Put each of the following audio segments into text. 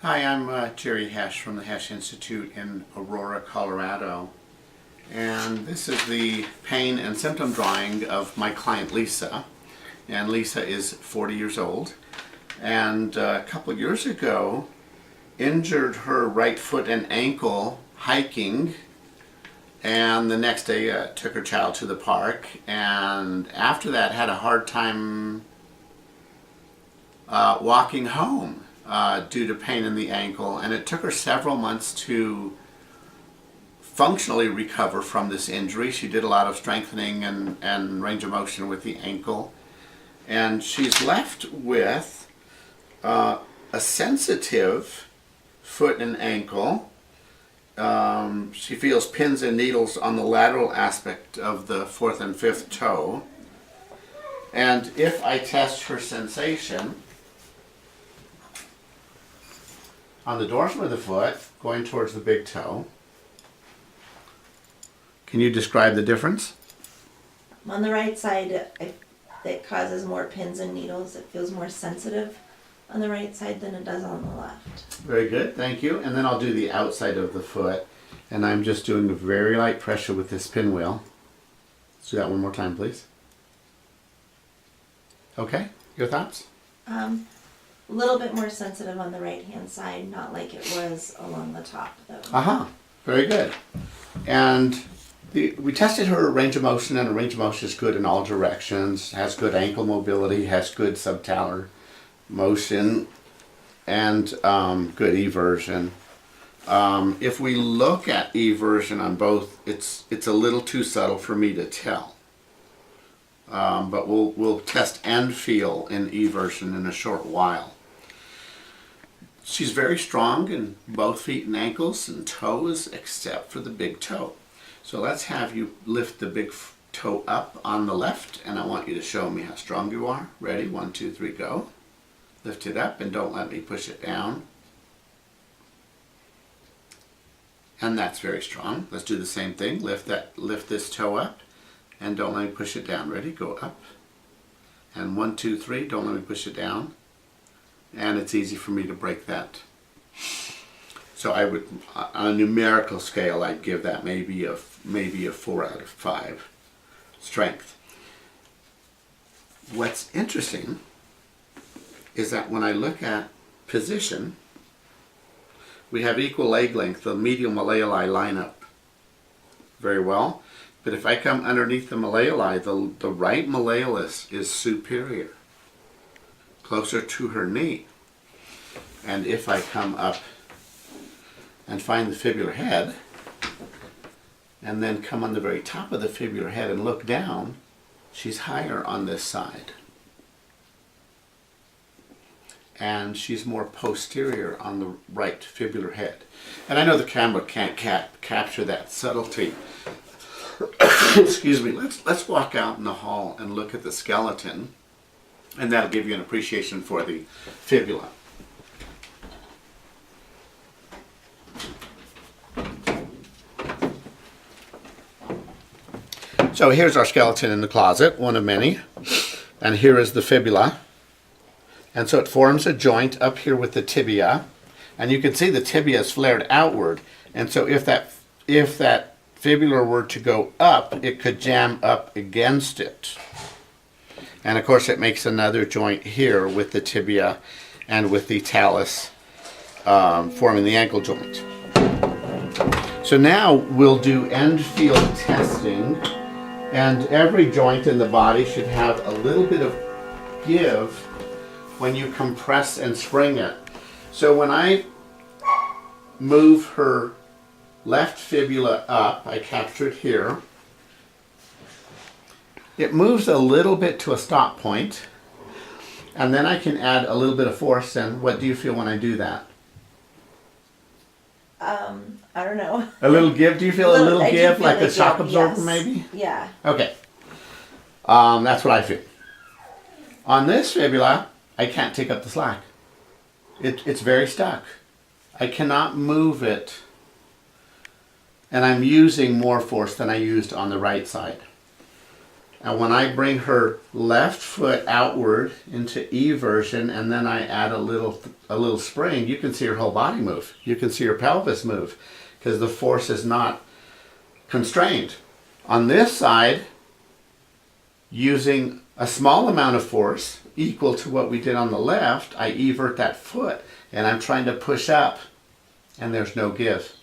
Hi, I'm Jerry Hesch from the Hesch Institute in Aurora, Colorado. And this is the pain and symptom drawing of my client Lisa. And Lisa is 40 years old. And a couple of years ago, injured her right foot and ankle hiking. And the next day took her child to the park. And after that had a hard time walking home. Due to pain in the ankle, and it took her several months to functionally recover from this injury. She did a lot of strengthening and range of motion with the ankle, and she's left with a sensitive foot and ankle. She feels pins and needles on the lateral aspect of the fourth and fifth toe, and if I test her sensation on the dorsum of the foot, going towards the big toe. Can you describe the difference? On the right side, it causes more pins and needles. It feels more sensitive on the right side than it does on the left. Very good, thank you. And then I'll do the outside of the foot. And I'm just doing a very light pressure with this pinwheel. Let's do that one more time, please. Okay, your thoughts? A little bit more sensitive on the right hand side, not like it was along the top though. Very good. And we tested her range of motion, and her range of motion is good in all directions, has good ankle mobility, has good subtalar motion, and good eversion. If we look at eversion on both, it's a little too subtle for me to tell. But we'll test and feel in eversion in a short while. She's very strong in both feet and ankles and toes except for the big toe. So let's have you lift the big toe up on the left, and I want you to show me how strong you are. Ready? 1, 2, 3, go. Lift it up and don't let me push it down. And that's very strong. Let's do the same thing. Lift this toe up and don't let me push it down. Ready? Go up. And 1, 2, 3, don't let me push it down. And it's easy for me to break that. So I would, on a numerical scale, I'd give that maybe a 4 out of 5 strength. What's interesting is that when I look at position, we have equal leg length. The medial malleoli line up very well. But if I come underneath the malleoli, the right malleolus is superior, closer to her knee. And if I come up and find the fibular head, and then come on the very top of the fibular head and look down, she's higher on this side. And she's more posterior on the right fibular head. And I know the camera can't capture that subtlety. Excuse me. Let's walk out in the hall and look at the skeleton, and that'll give you an appreciation for the fibula. So here's our skeleton in the closet, one of many, and here is the fibula. And so it forms a joint up here with the tibia, and you can see the tibia is flared outward. And so if that fibula were to go up, it could jam up against it. And of course it makes another joint here with the tibia and with the talus forming the ankle joint. So now we'll do end field testing, and every joint in the body should have a little bit of give when you compress and spring it. So when I move her left fibula up, I capture it here. It moves a little bit to a stop point, and then I can add a little bit of force. And what do you feel when I do that? I don't know. A little give? Do you feel a little give, like a shock absorber, yes. maybe? Yeah. Okay. That's what I feel. On this fibula, I can't take up the slack. It's very stuck. I cannot move it, and I'm using more force than I used on the right side. And when I bring her left foot outward into eversion, and then I add a little spring, you can see her whole body move. You can see her pelvis move because the force is not constrained. On this side, using a small amount of force equal to what we did on the left, I evert that foot and I'm trying to push up and there's no give.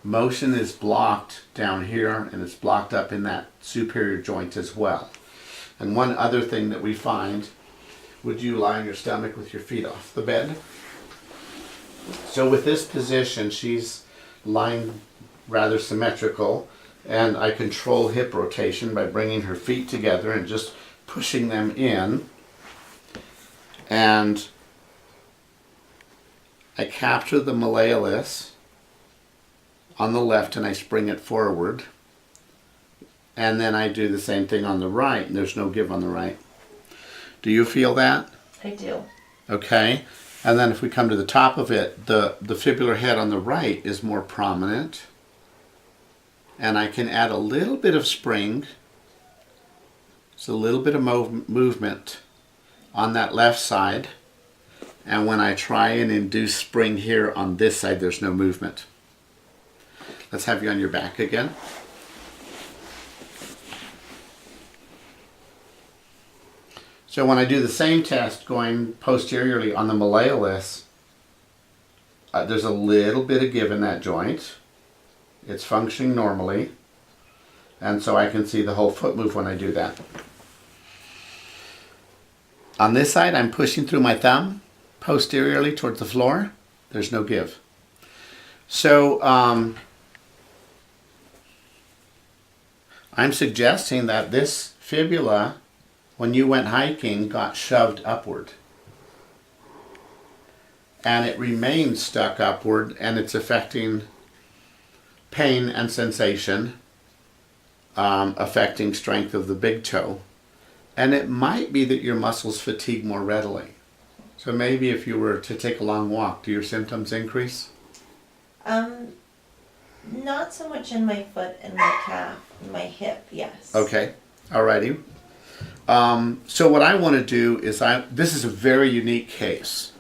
Motion is blocked down here and it's blocked up in that superior joint as well. And one other thing that we find, would you lie on your stomach with your feet off the bed? So with this position, she's lying rather symmetrical, and I control hip rotation by bringing her feet together and just pushing them in. And I capture the malleolus on the left and I spring it forward. And then I do the same thing on the right, and there's no give on the right. Do you feel that? I do. Okay. And then if we come to the top of it, the fibular head on the right is more prominent. And I can add a little bit of spring. It's a little bit of movement on that left side. And when I try and induce spring here on this side, there's no movement. Let's have you on your back again. So when I do the same test going posteriorly on the malleolus, there's a little bit of give in that joint. It's functioning normally. And so I can see the whole foot move when I do that. On this side, I'm pushing through my thumb posteriorly towards the floor. There's no give. So I'm suggesting that this fibula, when you went hiking, got shoved upward. And it remains stuck upward, and it's affecting pain and sensation, affecting strength of the big toe. And it might be that your muscles fatigue more readily. So maybe if you were to take a long walk, do your symptoms increase? Not so much in my foot and my calf, my hip, yes. Okay, alrighty. So what I want to do is, this is a very unique case.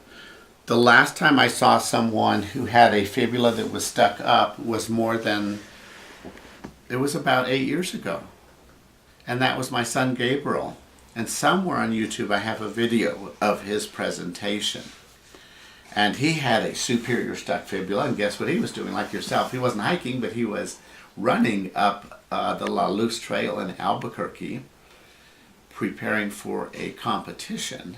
The last time I saw someone who had a fibula that was stuck up was it was about 8 years ago. And that was my son Gabriel. And somewhere on YouTube I have a video of his presentation. And he had a superior stuck fibula, and guess what he was doing, like yourself? He wasn't hiking, but he was running up the La Luz Trail in Albuquerque, preparing for a competition.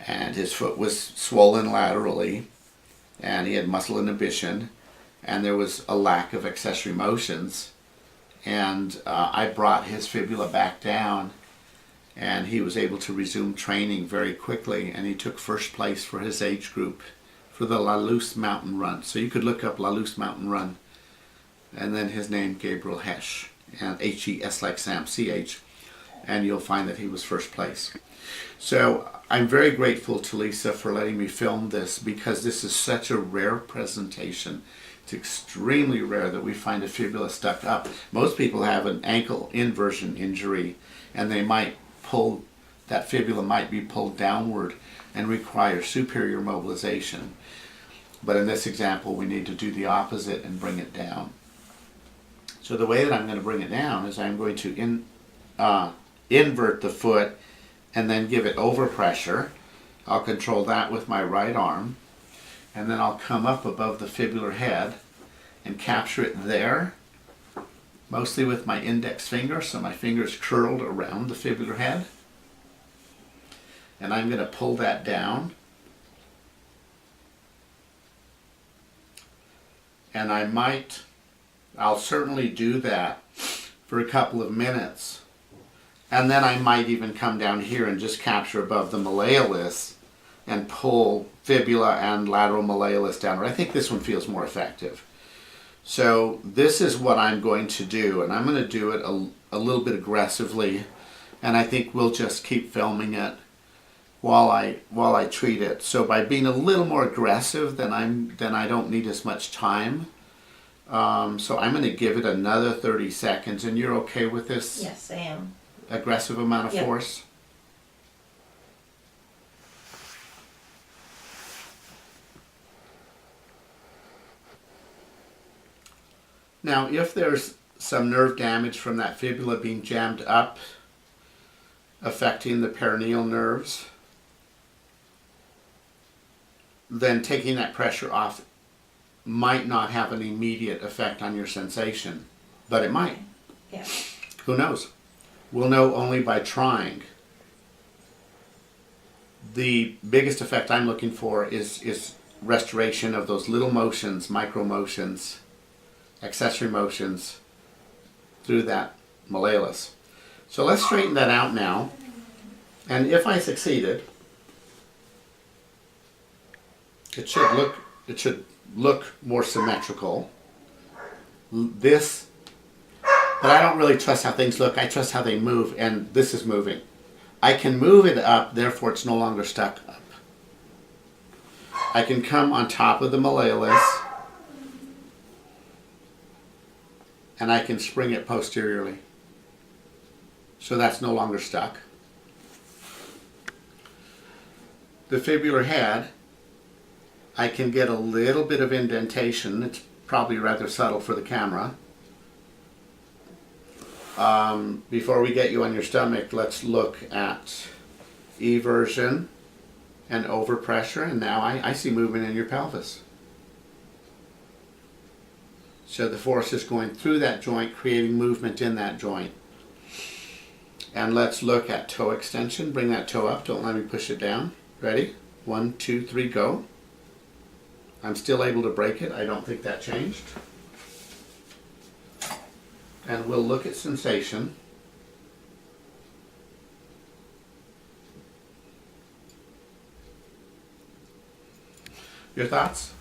And his foot was swollen laterally, and he had muscle inhibition, and there was a lack of accessory motions. And I brought his fibula back down, and he was able to resume training very quickly, and he took first place for his age group for the La Luz Mountain Run. So you could look up La Luz Mountain Run, and then his name, Gabriel Hesch, and H-E-S like Sam, C-H, and you'll find that he was first place. So I'm very grateful to Lisa for letting me film this, because this is such a rare presentation. It's extremely rare that we find a fibula stuck up. Most people have an ankle inversion injury, and they might that fibula might be pulled downward and require superior mobilization. But in this example, we need to do the opposite and bring it down. So the way that I'm going to bring it down is I'm going to invert the foot and then give it overpressure. I'll control that with my right arm, and then I'll come up above the fibular head and capture it there, mostly with my index finger, so my finger's curled around the fibular head. And I'm going to pull that down. And I'll certainly do that for a couple of minutes. And then I might even come down here and just capture above the malleolus and pull fibula and lateral malleolus down. But I think this one feels more effective. So this is what I'm going to do, and I'm going to do it a little bit aggressively, and I think we'll just keep filming it while I treat it. So by being a little more aggressive, then I don't need as much time. So I'm going to give it another 30 seconds, and you're okay with this? Yes, I am. aggressive amount of Yep. force. Now, if there's some nerve damage from that fibula being jammed up, affecting the perineal nerves, then taking that pressure off might not have an immediate effect on your sensation, but it might. Yeah. Who knows? We'll know only by trying. The biggest effect I'm looking for is restoration of those little motions, micro motions, accessory motions through that malleolus. So let's straighten that out now. And if I succeeded, it should look more symmetrical. This, but I don't really trust how things look. I trust how they move, and this is moving. I can move it up, therefore it's no longer stuck up. I can come on top of the malleolus, and I can spring it posteriorly. So that's no longer stuck. The fibular head, I can get a little bit of indentation. It's probably rather subtle for the camera. Before we get you on your stomach, let's look at eversion and overpressure, and now I see movement in your pelvis. So the force is going through that joint, creating movement in that joint. And let's look at toe extension. Bring that toe up, don't let me push it down. Ready? 1, 2, 3, go. I'm still able to break it. I don't think that changed. And we'll look at sensation. Your thoughts?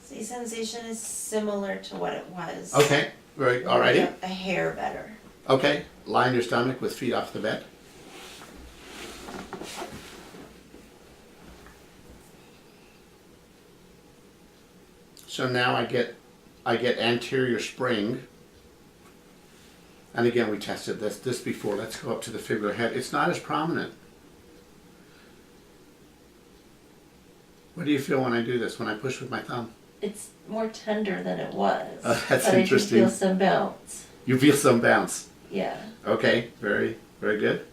See, sensation is similar to what it was. Okay, very, Maybe alrighty. A hair better. Okay, lie on your stomach with feet off the bed. So now I get anterior spring. And again, we tested this before. Let's go up to the fibular head. It's not as prominent. What do you feel when I do this, when I push with my thumb? It's more tender than it was. That's but interesting. I do feel some bounce. You feel some bounce. Yeah. Okay, very, very good.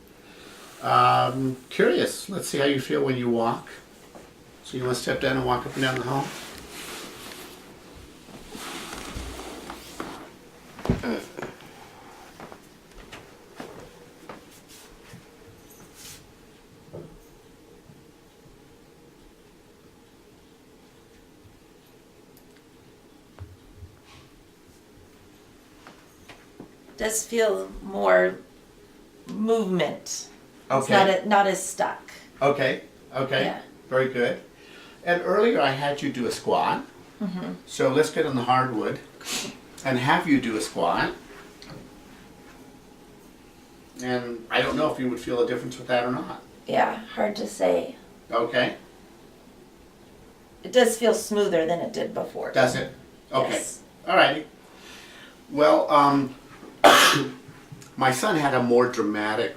Curious. Let's see how you feel when you walk. So you want to step down and walk up and down the hall? Does feel more movement. Okay. It's not as stuck. Okay, okay, Yeah. very good. And earlier I had you do a squat. Mm-hmm. So let's get on the hardwood and have you do a squat. And I don't know if you would feel a difference with that or not. Yeah, hard to say. Okay, It does feel smoother than it did before. does it? Okay, Yes. alrighty. Well, my son had a more dramatic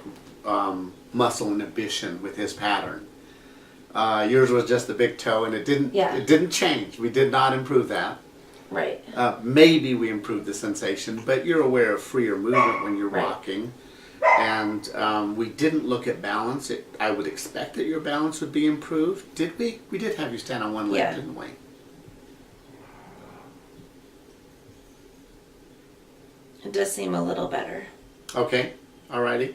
muscle inhibition with his pattern. Yours was just the big toe, and it didn't change. We did not improve that. Right. Maybe we improved the sensation, but you're aware of freer movement when you're Right. walking. And we didn't look at balance. I would expect that your balance would be improved. Did we? We did have you stand on one leg, Yeah. didn't we? It does seem a little better. Okay, alrighty.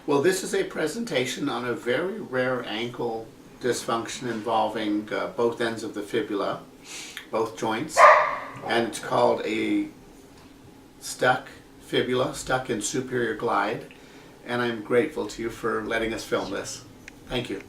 Well, this is a presentation on a very rare ankle dysfunction involving both ends of the fibula, both joints, and it's called a stuck fibula, stuck in superior glide, and I'm grateful to you for letting us film this. Thank you.